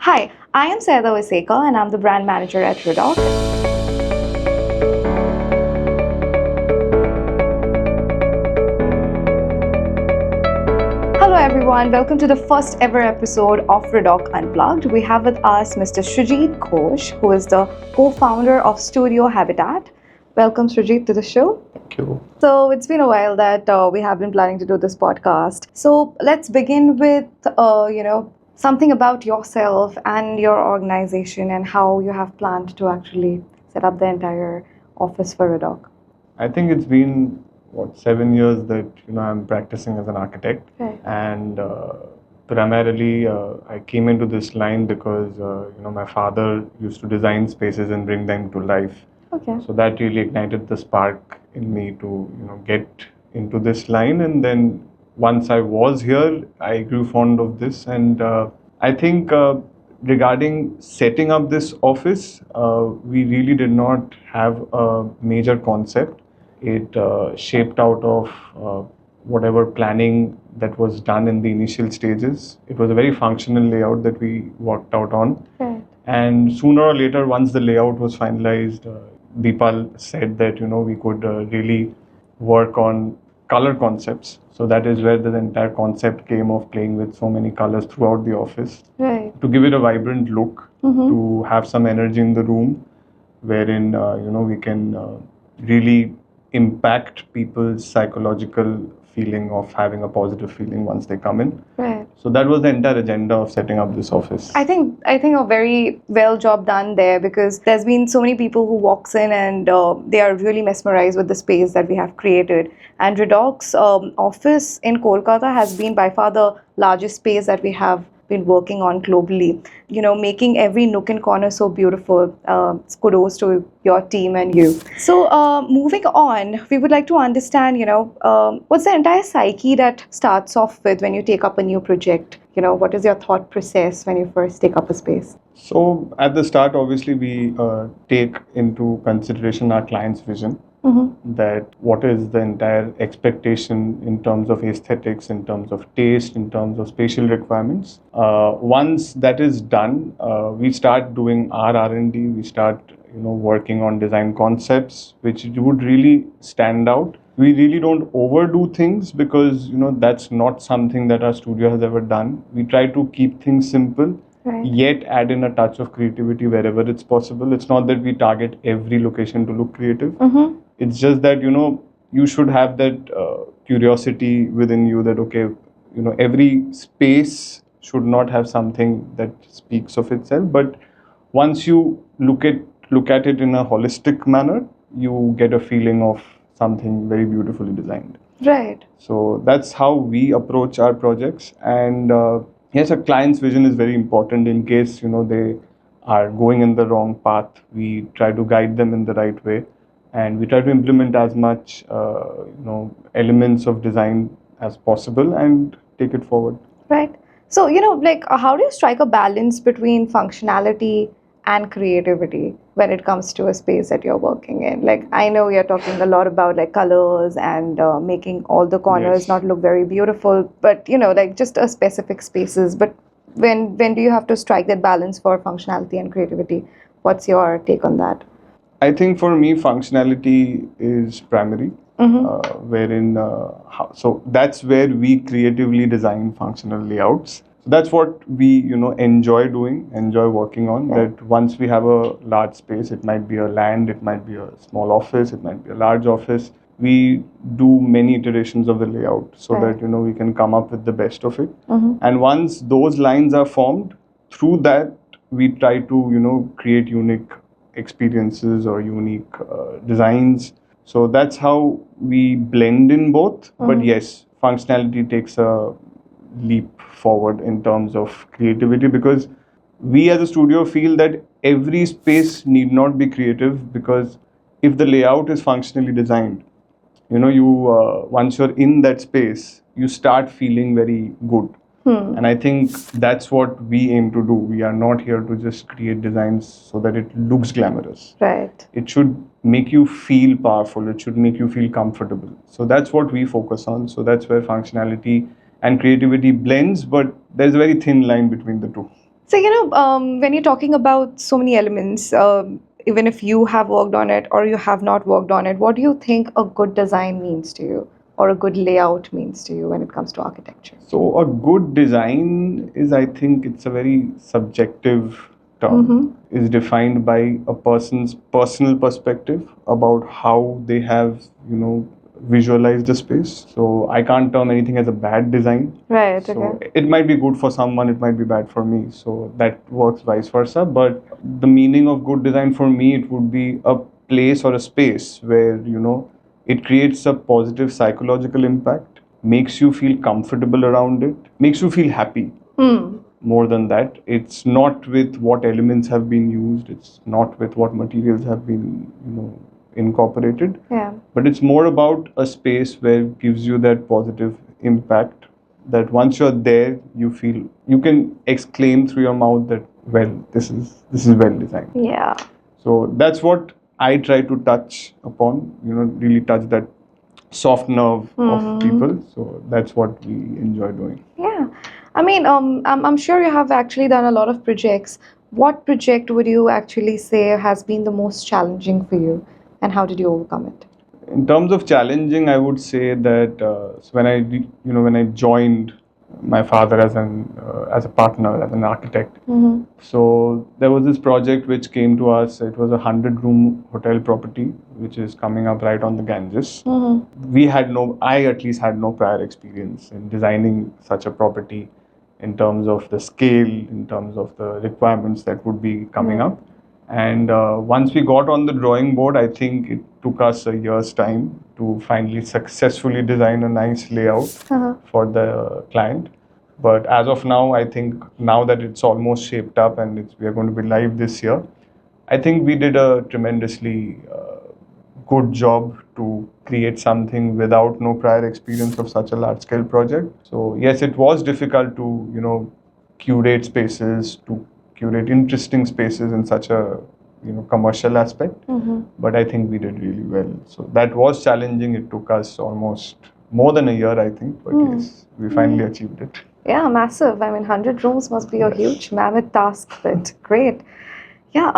Hi, I am Saida Waseka and I'm the brand manager at Redoq. Hello everyone, welcome to the first ever episode of Redoq Unplugged. We have with us Mr. Srijit Ghosh, who is the co-founder of Studio Habitat. Welcome Srijit to the show. Thank you. So it's been a while that we have been planning to do this podcast. So let's begin with, something about yourself and your organization and how you have planned to actually set up the entire office for Redoq. I think it's been 7 years that I'm practicing as an architect, Right. and primarily I came into this line because my father used to design spaces and bring them to life. Okay. So that really ignited the spark in me to get into this line, and then once I was here, I grew fond of this, and I think regarding setting up this office, we really did not have a major concept. It shaped out of whatever planning that was done in the initial stages. It was a very functional layout that we worked out on. Right. And sooner or later, once the layout was finalized, Deepal said that we could really work on color concepts. So that is where the entire concept came of playing with so many colors throughout the office. Right. To give it a vibrant look, Mm-hmm. to have some energy in the room, wherein we can really impact people's psychological feeling of having a positive feeling once they come in. Right. So that was the entire agenda of setting up this office. I think a very well job done there, because there's been so many people who walks in and they are really mesmerized with the space that we have created. And Redoq's office in Kolkata has been by far the largest space that we have been working on globally. Making every nook and corner so beautiful. Kudos to your team and you. So moving on, we would like to understand, what's the entire psyche that starts off with when you take up a new project? What is your thought process when you first take up a space? So at the start, obviously, we take into consideration our client's vision. Mm-hmm. That what is the entire expectation in terms of aesthetics, in terms of taste, in terms of spatial requirements. Once that is done, we start doing our R&D. We start working on design concepts which would really stand out. We really don't overdo things because that's not something that our studio has ever done. We try to keep things simple. Right. Yet add in a touch of creativity wherever it's possible. It's not that we target every location to look creative. Mm-hmm. It's just that you should have that curiosity within you that every space should not have something that speaks of itself, but once you look at it in a holistic manner, you get a feeling of something very beautifully designed. Right. So that's how we approach our projects. And yes, a client's vision is very important. In case they are going in the wrong path, we try to guide them in the right way, and we try to implement as much elements of design as possible and take it forward. Right. So, how do you strike a balance between functionality and creativity when it comes to a space that you're working in? Like, I know you're talking a lot about like colors and making all the corners Yes. not look very beautiful, but just a specific spaces. But when do you have to strike that balance for functionality and creativity? What's your take on that? I think for me, functionality is primary. Mm-hmm. So that's where we creatively design functional layouts. So that's what we enjoy doing, enjoy working on. Okay. That once we have a large space, it might be a land, it might be a small office, it might be a large office. We do many iterations of the layout so Right. that we can come up with the best of it. Mm-hmm. And once those lines are formed, through that we try to create unique experiences or unique designs. So that's how we blend in both. But Mhm. yes, functionality takes a leap forward in terms of creativity, because we as a studio feel that every space need not be creative, because if the layout is functionally designed, you once you're in that space, you start feeling very good. And I think that's what we aim to do. We are not here to just create designs so that it looks glamorous. Right. It should make you feel powerful. It should make you feel comfortable. So that's what we focus on. So that's where functionality and creativity blends, but there's a very thin line between the two. So, when you're talking about so many elements, even if you have worked on it or you have not worked on it, what do you think a good design means to you or a good layout means to you when it comes to architecture? So a good design is, I think, it's a very subjective term. Is defined by a person's personal perspective about how they have, visualized the space. So I can't term anything as a bad design. Right, So okay. it might be good for someone, it might be bad for me. So that works vice versa. But the meaning of good design for me, it would be a place or a space where, it creates a positive psychological impact, makes you feel comfortable around it, makes you feel happy. More than that, it's not with what elements have been used, it's not with what materials have been, incorporated. Yeah. But it's more about a space where it gives you that positive impact, that once you're there, you feel you can exclaim through your mouth that, well, this is well designed. Yeah. So that's what I try to touch upon, really touch that soft nerve of people. So that's what we enjoy doing. Yeah. I mean, I'm sure you have actually done a lot of projects. What project would you actually say has been the most challenging for you, and how did you overcome it? In terms of challenging, I would say that so when I joined my father as a partner, as an architect. So there was this project which came to us. It was a 100-room hotel property which is coming up right on the Ganges. I at least had no prior experience in designing such a property, in terms of the scale, in terms of the requirements that would be coming up. And once we got on the drawing board, I think it took us a year's time to finally successfully design a nice layout for the client. But as of now, I think now that it's almost shaped up and we are going to be live this year, I think we did a tremendously good job to create something without no prior experience of such a large scale project. So yes, it was difficult to, curate spaces, to curate interesting spaces in such a, commercial aspect. But I think we did really well. So that was challenging. It took us almost more than a year, I think. But yes, we finally achieved it. Yeah, massive. I mean, 100 rooms must be a huge mammoth task, but great. Yeah,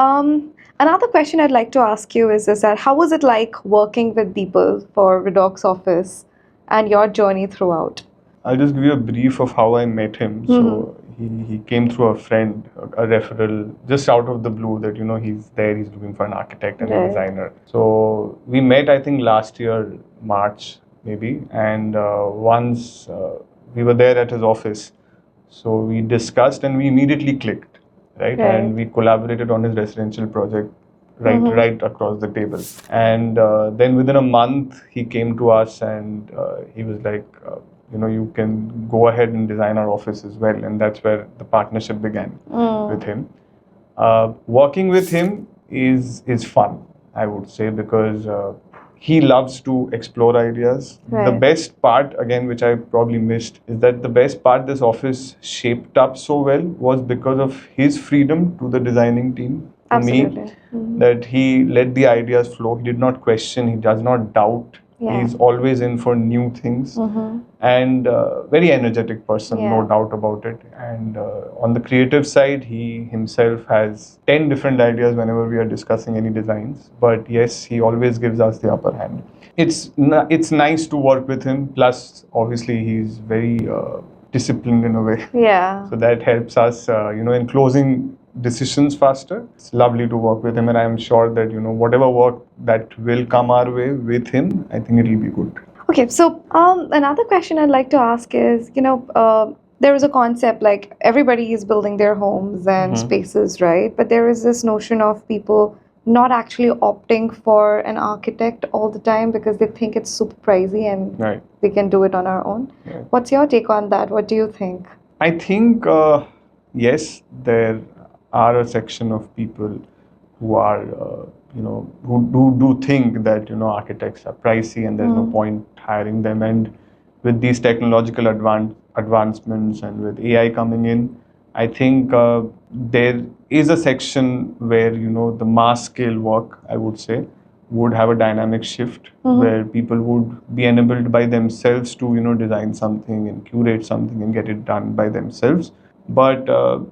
another question I'd like to ask you is that how was it like working with people for Redoq's office and your journey throughout? I'll just give you a brief of how I met him. So he came through a friend, a referral, just out of the blue that, he's there, he's looking for an architect and a designer. So we met, I think, last year, March maybe. And once we were there at his office, so we discussed and we immediately clicked, right? And we collaborated on his residential project right across the table. And then within a month, he came to us and he was like, you can go ahead and design our office as well. And that's where the partnership began with him. Working with him is fun, I would say, because he loves to explore ideas. The best part, again, which I probably missed, is that the best part this office shaped up so well was because of his freedom to the designing team. To me, that he let the ideas flow. He did not question. He does not doubt. He's always in for new things, and very energetic person, no doubt about it. And on the creative side, he himself has 10 different ideas whenever we are discussing any designs. But yes, he always gives us the upper hand. It's nice to work with him. Plus, obviously, he's very disciplined in a way. Yeah. So that helps us, in closing decisions faster. It's lovely to work with him, and I'm sure that, whatever work that will come our way with him, I think it'll be good. Okay, so another question I'd like to ask is, there is a concept like everybody is building their homes and spaces, right? But there is this notion of people not actually opting for an architect all the time because they think it's super pricey and we can do it on our own. What's your take on that? What do you think? I think, yes, there are a section of people who are, who do think that, architects are pricey and there's no point hiring them. And with these technological advancements and with AI coming in, I think there is a section where, the mass scale work, I would say, would have a dynamic shift where people would be enabled by themselves to, design something and curate something and get it done by themselves. But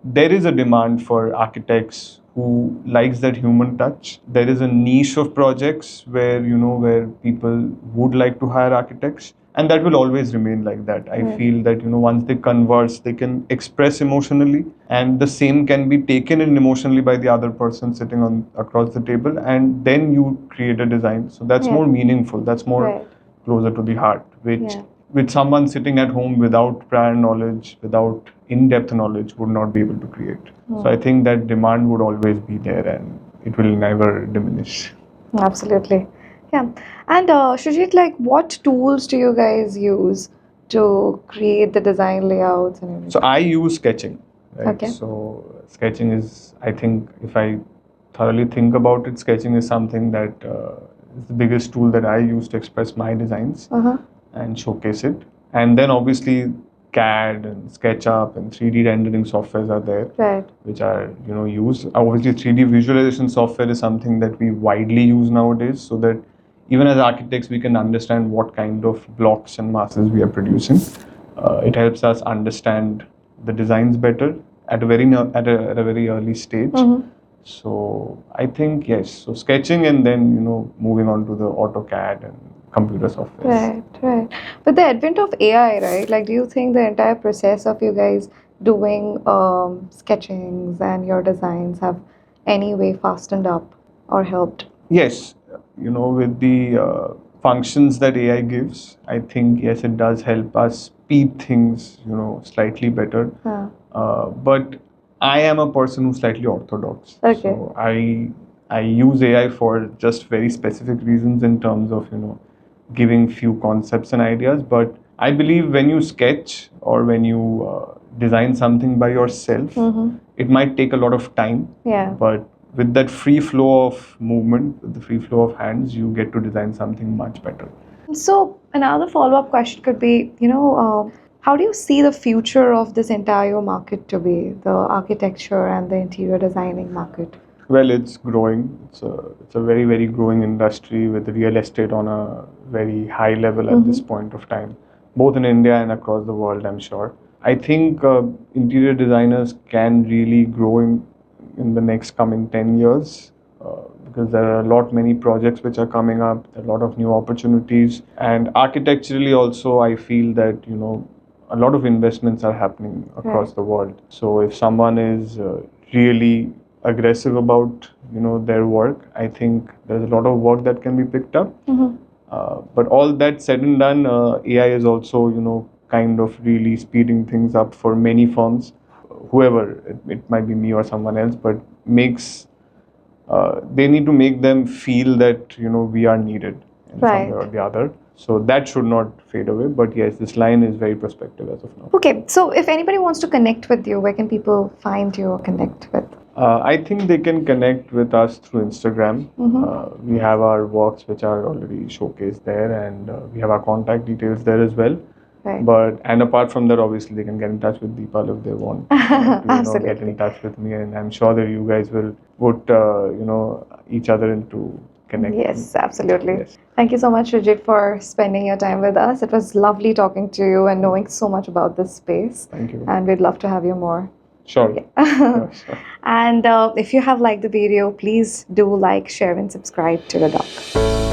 there is a demand for architects who likes that human touch. There is a niche of projects where where people would like to hire architects, and that will always remain like that. I feel that once they converse, they can express emotionally, and the same can be taken in emotionally by the other person sitting on across the table, and then you create a design. So that's more meaningful. That's more closer to the heart, which with someone sitting at home without prior knowledge, without in-depth knowledge, would not be able to create. So I think that demand would always be there, and it will never diminish. Absolutely. Yeah. And Srijit, like, what tools do you guys use to create the design layouts and everything? So I use sketching, right? Okay. So sketching is, I think, if I thoroughly think about it, sketching is something that is the biggest tool that I use to express my designs and showcase it. And then obviously CAD and SketchUp and 3D rendering softwares are there, Right. which are used. Obviously, 3D visualization software is something that we widely use nowadays, so that even as architects we can understand what kind of blocks and masses we are producing. It helps us understand the designs better at a very early stage. So I think yes. So sketching, and then moving on to the AutoCAD and computer software. Right, right. With the advent of AI, right? Like, do you think the entire process of you guys doing sketchings and your designs have any way fastened up or helped? Yes, with the functions that AI gives, I think yes, it does help us speed things, slightly better. But I am a person who's slightly orthodox. Okay. So I use AI for just very specific reasons in terms of giving few concepts and ideas. But I believe when you sketch or when you design something by yourself, it might take a lot of time. Yeah. But with that free flow of movement, with the free flow of hands, you get to design something much better. So another follow-up question could be, how do you see the future of this entire market to be, the architecture and the interior designing market? Well, it's growing. It's a very, very growing industry with real estate on a very high level at this point of time, both in India and across the world, I'm sure. I think interior designers can really grow in the next coming 10 years. Because there are a lot many projects which are coming up, a lot of new opportunities, and architecturally also I feel that a lot of investments are happening across the world. So if someone is really aggressive about their work, I think there's a lot of work that can be picked up. But all that said and done, AI is also kind of really speeding things up for many firms. Whoever it might be, me or someone else, but makes they need to make them feel that we are needed in some way or the other. So that should not fade away. But yes, this line is very prospective as of now. Okay, so if anybody wants to connect with you, where can people find you or connect with? I think they can connect with us through Instagram. We have our works which are already showcased there, and we have our contact details there as well. Right. And apart from that, obviously they can get in touch with Deepal if they want to get in touch with me, and I'm sure that you guys will put each other into connect. Yes, absolutely. Yes. Thank you so much, Srijit, for spending your time with us. It was lovely talking to you and knowing so much about this space. Thank you. And we'd love to have you more. Sure. Sure. And if you have liked the video, please do like, share, and subscribe to Redoq.